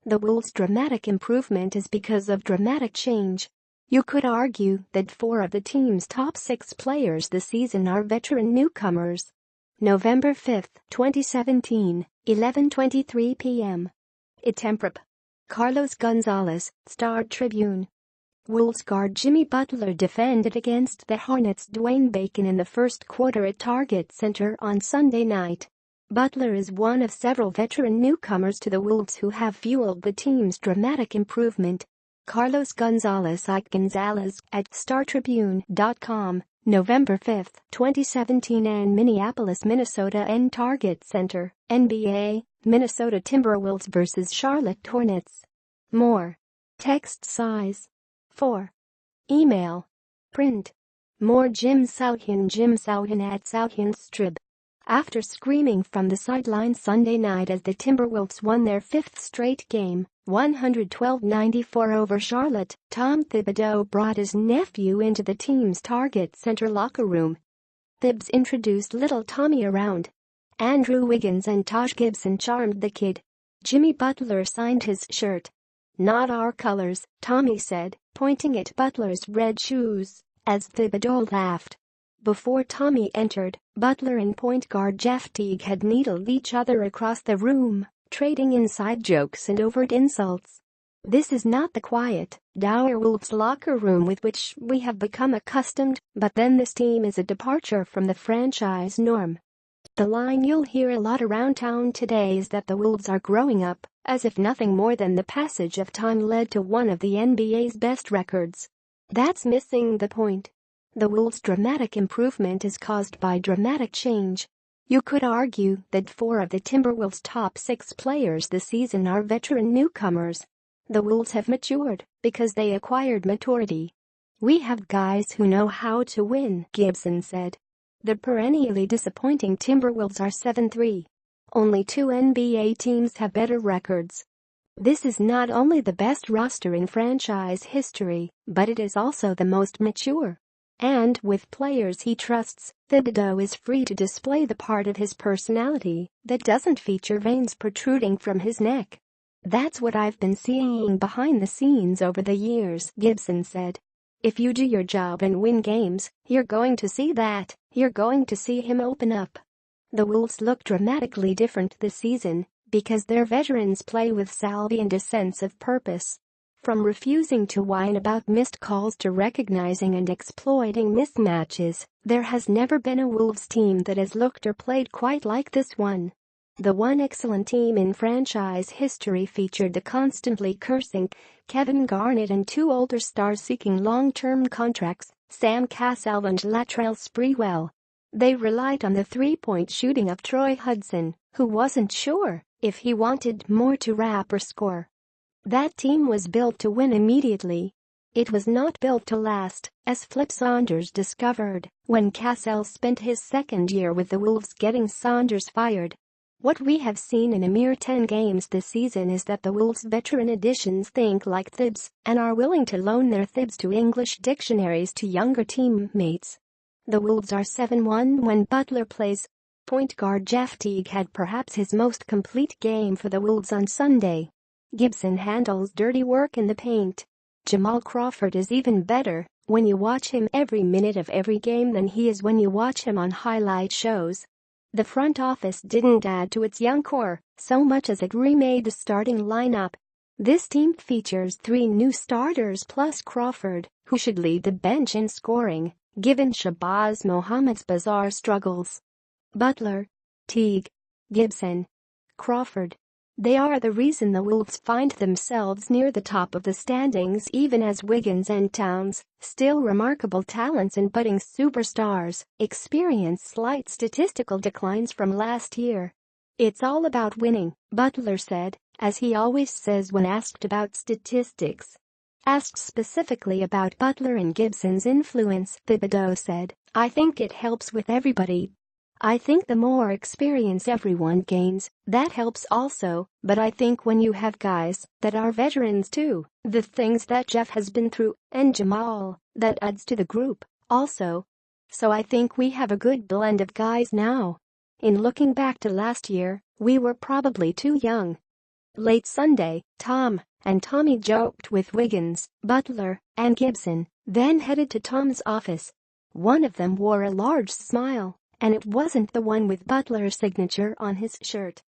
The Wolves' dramatic improvement is because of dramatic change. You could argue that 4 of the team's top 6 players this season are veteran newcomers. November 5, 2017, 11:23 p.m. Itemprop. Carlos Gonzalez, Star Tribune. Wolves guard Jimmy Butler defended against the Hornets Dwayne Bacon in the first quarter at Target Center on Sunday night. Butler is one of several veteran newcomers to the Wolves who have fueled the team's dramatic improvement. Carlos Gonzalez cgonzalez at StarTribune.com, November 5, 2017 and Minneapolis, Minnesota and Target Center, NBA, Minnesota Timberwolves vs. Charlotte Hornets. More. Text size 4. Email. Print. More Jim SOUHAN at SOUHANstrib. After screaming from the sideline Sunday night as the Timberwolves won their 5th straight game, 112-94 over Charlotte, Tom Thibodeau brought his nephew into the team's Target Center locker room. Thibs introduced little Tommy around. Andrew Wiggins and Taj Gibson charmed the kid. Jimmy Butler signed his shirt. "Not our colors," Tommy said, pointing at Butler's red shoes, as Thibodeau laughed. Before Tommy entered, Butler and point guard Jeff Teague had needled each other across the room, trading inside jokes and overt insults. "This is not the quiet, dour Wolves locker room with which we have become accustomed, but then this team is a departure from the franchise norm." The line you'll hear a lot around town today is that the Wolves are growing up, as if nothing more than the passage of time led to one of the NBA's best records. That's missing the point. The Wolves' dramatic improvement is caused by dramatic change. You could argue that 4 of the Timberwolves' top 6 players this season are veteran newcomers. The Wolves have matured because they acquired maturity. "We have guys who know how to win," Gibson said. The perennially disappointing Timberwolves are 7-3. Only 2 NBA teams have better records. This is not only the best roster in franchise history, but it is also the most mature. And with players he trusts, Thibodeau is free to display the part of his personality that doesn't feature veins protruding from his neck. "That's what I've been seeing behind the scenes over the years," Gibson said. "If you do your job and win games, you're going to see that. You're going to see him open up." The Wolves look dramatically different this season because their veterans play with salve and a sense of purpose. From refusing to whine about missed calls to recognizing and exploiting mismatches, there has never been a Wolves team that has looked or played quite like this one. The one excellent team in franchise history featured the constantly cursing Kevin Garnett and 2 older stars seeking long-term contracts, Sam Cassell and Latrell Sprewell. They relied on the three-point shooting of Troy Hudson, who wasn't sure if he wanted more to rap or score. That team was built to win immediately. It was not built to last, as Flip Saunders discovered when Cassell spent his second year with the Wolves getting Saunders fired. What we have seen in a mere 10 games this season is that the Wolves' veteran additions think like Thibs and are willing to loan their Thibs to English dictionaries to younger teammates. The Wolves are 7-1 when Butler plays. Point guard Jeff Teague had perhaps his most complete game for the Wolves on Sunday. Gibson handles dirty work in the paint. Jamal Crawford is even better when you watch him every minute of every game than he is when you watch him on highlight shows. The front office didn't add to its young core so much as it remade the starting lineup. This team features 3 new starters plus Crawford, who should lead the bench in scoring, given Shabazz Muhammad's bizarre struggles. Butler, Teague, Gibson, Crawford. They are the reason the Wolves find themselves near the top of the standings even as Wiggins and Towns, still remarkable talents and budding superstars, experience slight statistical declines from last year. "It's all about winning," Butler said, as he always says when asked about statistics. Asked specifically about Butler and Gibson's influence, Thibodeau said, "I think it helps with everybody. I think the more experience everyone gains, that helps also, but I think when you have guys that are veterans too, the things that Jeff has been through, and Jamal, that adds to the group, also. So I think we have a good blend of guys now. In looking back to last year, we were probably too young." Late Sunday, Tom and Tommy joked with Wiggins, Butler, and Gibson, then headed to Tom's office. One of them wore a large smile, and it wasn't the one with Butler's signature on his shirt.